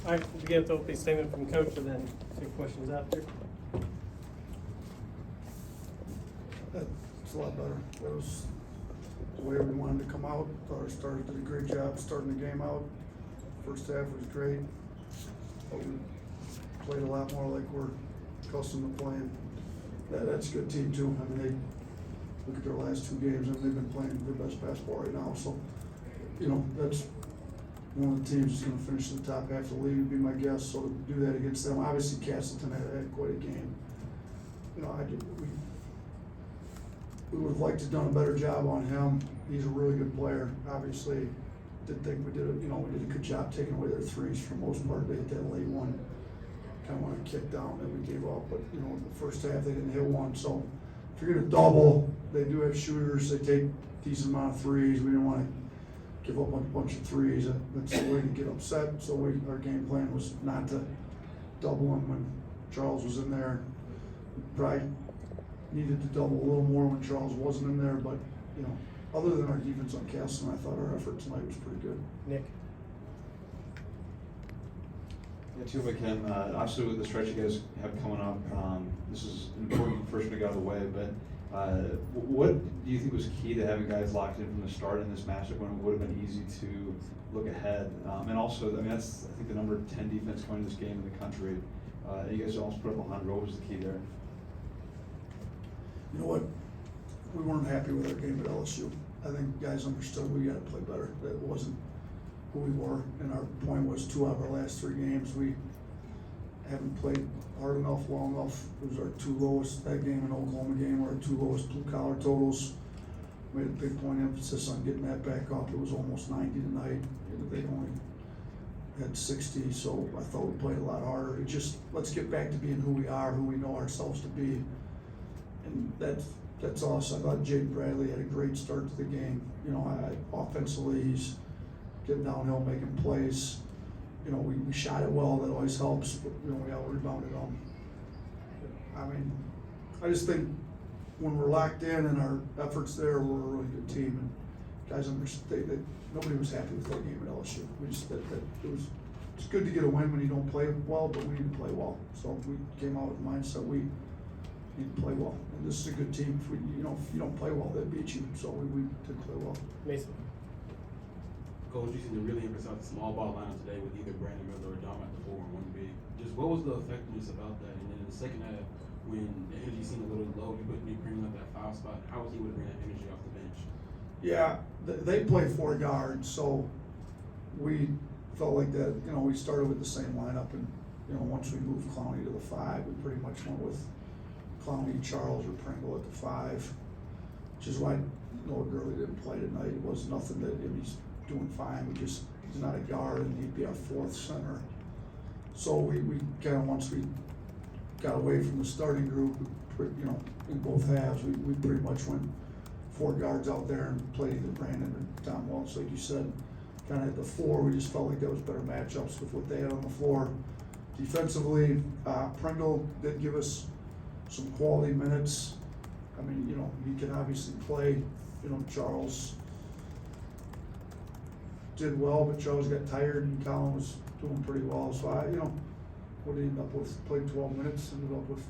All right, we'll begin with the opening statement from Coach and then take questions after. It's a lot better. That was the way we wanted to come out. Thought our starters did a great job starting the game out. First half was great. But we played a lot more like we're accustomed to playing. That's a good team too. I mean, they look at their last 2 games and they've been playing their best basketball right now. So, that's one of the teams that's going to finish in the top half of the league would be my guess. So to do that against them, obviously Castleton had quite a game. We would have liked to have done a better job on him. He's a really good player. Obviously, did think we did a good job taking away their threes for the most part. They hit that late one, kind of want to kick down that we gave up. But the first half they didn't hit one. So if you're gonna double, they do have shooters. They take a decent amount of threes. We didn't want to give up a bunch of threes. That's the way to get upset. So our game plan was not to double him when Charles was in there. We probably needed to double a little more when Charles wasn't in there, but other than our defense on Castleton, I thought our effort tonight was pretty good. Nick. Yeah, too, if I can, obviously with the stretch you guys have coming up, this is an important first week out of the way, but what do you think was key to having guys locked in from the start in this matchup when it would have been easy to look ahead? And also, I mean, that's, I think, the number 10 defense going into this game in the country. You guys almost put up 100. What was the key there? You know what? We weren't happy with our game at LSU. I think guys understood we got to play better. That wasn't who we were, and our point was 2 out of our last 3 games we haven't played hard enough, well enough. It was our 2 lowest, that game and Oklahoma game, our 2 lowest blue collar totals. Made a big point of emphasis on getting that back up. It was almost 90 tonight. They only had 60, so I thought we played a lot harder. Let's get back to being who we are, who we know ourselves to be. And that's us. I thought Jake Bradley had a great start to the game. Offensively, he's getting downhill, making plays. We shot it well. That always helps. But, we out-rebounded them. I mean, I just think when we're locked in and our efforts there, we're a really good team. And guys understand that nobody was happy with that game at LSU. It's good to get a win when you don't play well, but we need to play well. So we came out with the mindset we need to play well. And this is a good team. If you don't play well, they beat you. So we did play well. Mason. Coach, you seem to really emphasize the small ball lineup today with either Brandon Miller or Dom at the 4 and 1 big. Just what was the effectiveness about that? And then in the second half, when the energy seemed a little low, you put Nick Green up that foul spot. How was he able to bring that energy off the bench? Yeah, they play 4 guards, so we felt like that. We started with the same lineup, and once we moved Clowney to the 5, we pretty much went with Clowney, Charles, or Pringle at the 5, which is why Noah Gurley didn't play tonight. It was nothing that he's doing fine. He's not a guard, and he'd be our 4th center. So we kind of, once we got away from the starting group, in both halves, we pretty much went 4 guards out there and played either Brandon or Tom Welch, like you said. Kind of at the 4, we just felt like there was better matchups with what they had on the floor. Defensively, Pringle did give us some quality minutes. I mean, he can obviously play. Charles did well, but Charles got tired, and Colin was doing pretty well. So what did he end up with? Played 12 minutes, ended up with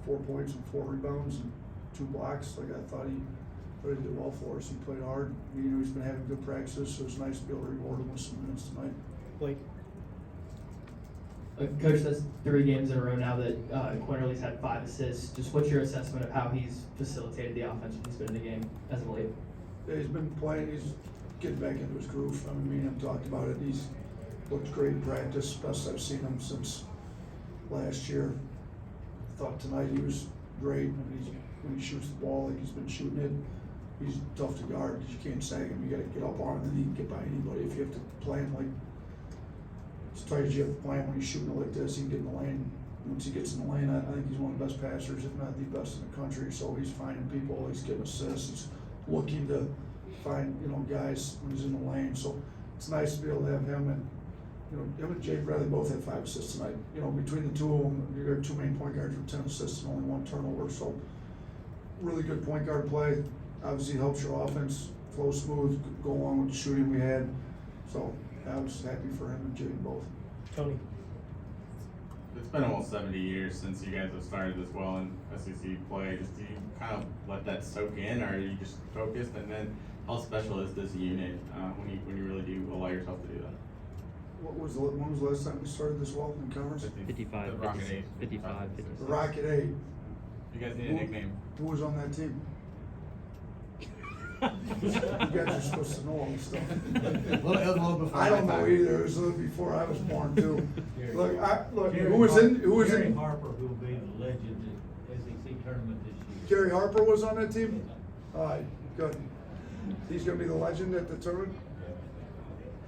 4 points and 4 rebounds and 2 blocks. Like I thought he did well for us. He played hard. He's been having good practices, so it's nice to be able to reward him with some minutes tonight. Blake. Coach, that's 3 games in a row now that Quinterly's had 5 assists. Just what's your assessment of how he's facilitated the offense when he's been in the game as of late? Yeah, he's been playing. He's getting back into his groove. I mean, me and him talked about it. He's looked great in practice, best I've seen him since last year. I thought tonight he was great. I mean, when he shoots the ball like he's been shooting it, he's tough to guard because you can't sag him. You got to get up on him, and then he can get by anybody. If you have to play him like as tight as you have to play him when he's shooting it like this, he can get in the lane. Once he gets in the lane, I think he's one of the best passers, if not the best in the country. So he's finding people, he's getting assists, he's looking to find guys when he's in the lane. So it's nice to be able to have him, and him and Jake Bradley both had 5 assists tonight. Between the 2 of them, you got 2 main point guards with 10 assists and only 1 turnover. So really good point guard play. Obviously helps your offense flow smooth, go along with the shooting we had. So I was happy for him and Jaden both. Tony? It's been almost 70 years since you guys have started this well in SEC play. Just do you kind of let that soak in, or are you just focused? And then, how special is this unit when you really do allow yourself to do that? When was the last time we started this well in conference? 55, The Rocket 56, 8. 55, The 56. Rocket 8. You guys need a nickname. Who was on that team? You guys are supposed to know all this stuff. It was a little before I don't my know time. either. It was a little before I was born too. Look, Gary who was Gary in? Harper, who'll be the legend at SEC tournament this year. Gary Harper was on that team? All right, good. He's gonna be the legend at the tournament?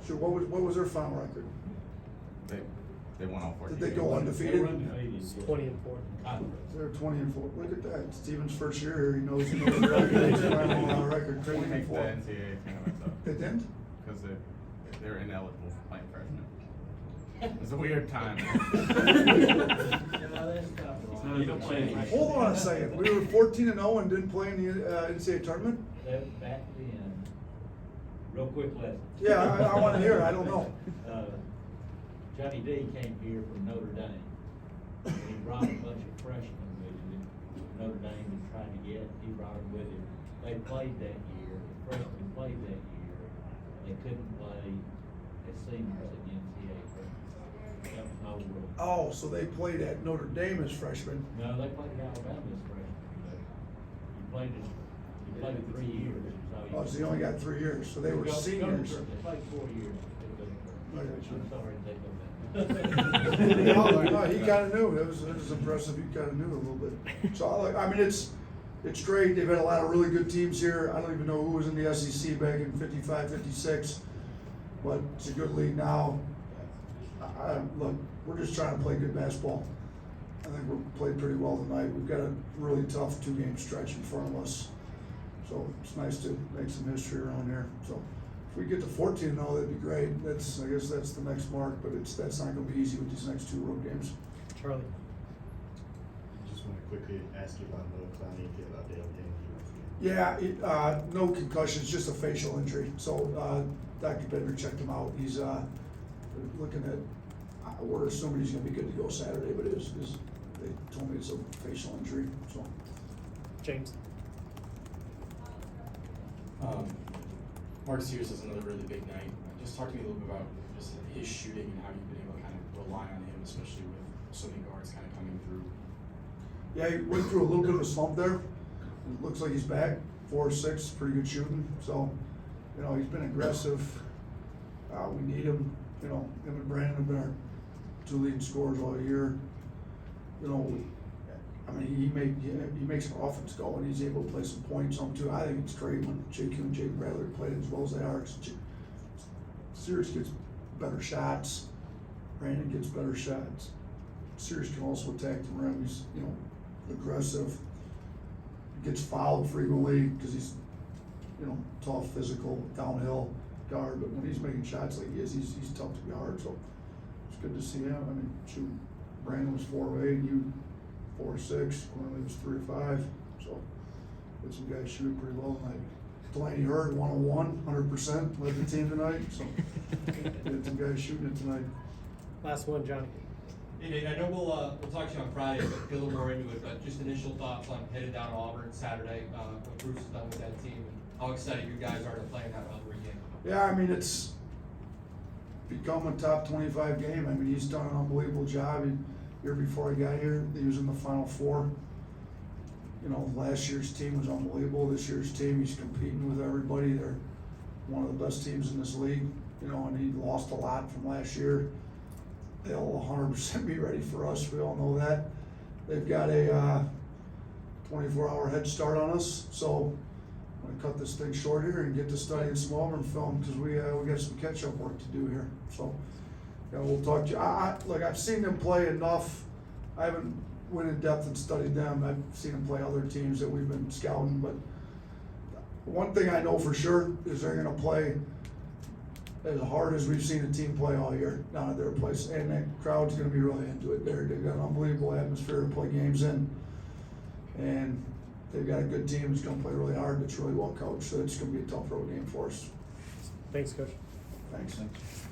Sure, what was their final record? They won all 14. Did they go They undefeated? were undefeated. 20 and 4. Conference. They're 20-4. Look at that. Steven's first year here, he knows the Rocket final record, They didn't make the 20-4. NCAA tournament though, They didn't? because they're ineligible for playing freshmen. It's a weird time. You don't play. Hold on a second. We were 14-0 and didn't play in the NCAA tournament? That back then, real quick lesson. Yeah, I wanna hear it. I don't know. Johnny D came here from Notre Dame. And he brought a bunch of freshmen with him. Notre Dame was trying to get, he brought them with him. They played that year, the freshmen played that year. They couldn't play as seniors in the NCAA tournament. That was no rule. Oh, so they played at Notre Dame as freshmen. No, they played at Alabama as freshmen. But you played it 3 years. Oh, so you only got 3 years, so they were Go to seniors. church. They played 4 years. I got you. I'm sorry to take over that. No, he kinda knew, it was impressive, he kinda knew a little bit. So, I mean, it's great, they've had a lot of really good teams here, I don't even know who was in the SEC back in 55, 56, but it's a good league now. Look, we're just trying to play good basketball. I think we played pretty well tonight, we've got a really tough 2-game stretch in front of us. So it's nice to make some history around here, so. If we get to 14-0, that'd be great. I guess that's the next mark, but that's not gonna be easy with these next 2 road games. Charlie? Just want to quickly ask you about Noah Clowney, if you have an update on him. Yeah, no concussions, just a facial injury. So, Dr. Bender checked him out. He's, looking at, we're assuming he's gonna be good to go Saturday, but they told me it's a facial injury, so. James? Mark Sears has another really big night. Just talk to me a little bit about just his shooting and how you've been able to kind of rely on him, especially with so many guards kind of coming through. Yeah, he went through a little bit of a slump there. It looks like he's back, 4-6, pretty good shooting. So, he's been aggressive. We need him. Him and Brandon have been our 2 leading scorers all year. I mean, he makes our offense go, and he's able to play some points on too. I think it's great when JQ and Jake Bradley played as well as they are. 'Cause Sirius gets better shots. Brandon gets better shots. Sirius can also attack the rim. He's aggressive. Gets fouled frequently because he's tough, physical, downhill guard. But when he's making shots like he is, he's tough to guard. So it's good to see him. I mean, shoot, Brandon was 4 of 8. You 4-6, Cornelly was 3 of 5, so had some guys shooting pretty well tonight. Delaney Hurd, 101, 100%, led the team tonight, so had some guys shooting it tonight. Last one, Johnny. Hey, Nate, I know we'll talk to you on Friday, but get a little more into it, but just initial thoughts on headed down to Auburn Saturday, what Bruce has done with that team, and how excited you guys are to play in that rivalry game. Yeah, I mean, it's become a top 25 game. I mean, he's done an unbelievable job. Year before I got here, he was in the Final Four. Last year's team was unbelievable. This year's team, he's competing with everybody. They're one of the best teams in this league, and he lost a lot from last year. They'll 100% be ready for us. We all know that. They've got a 24-hour head start on us, so I'm gonna cut this thing short here and get to studying some Auburn film because we got some catch-up work to do here. So. Yeah, we'll talk to you. I've seen them play enough. I haven't went in depth and studied them. I've seen them play other teams that we've been scouting, but one thing I know for sure is they're gonna play as hard as we've seen a team play all year down at their place, and that crowd's gonna be really into it. They've got an unbelievable atmosphere to play games in, and they've got a good team that's gonna play really hard, that's really well coached, so it's gonna be a tough road game for us. Thanks, Coach. Thanks.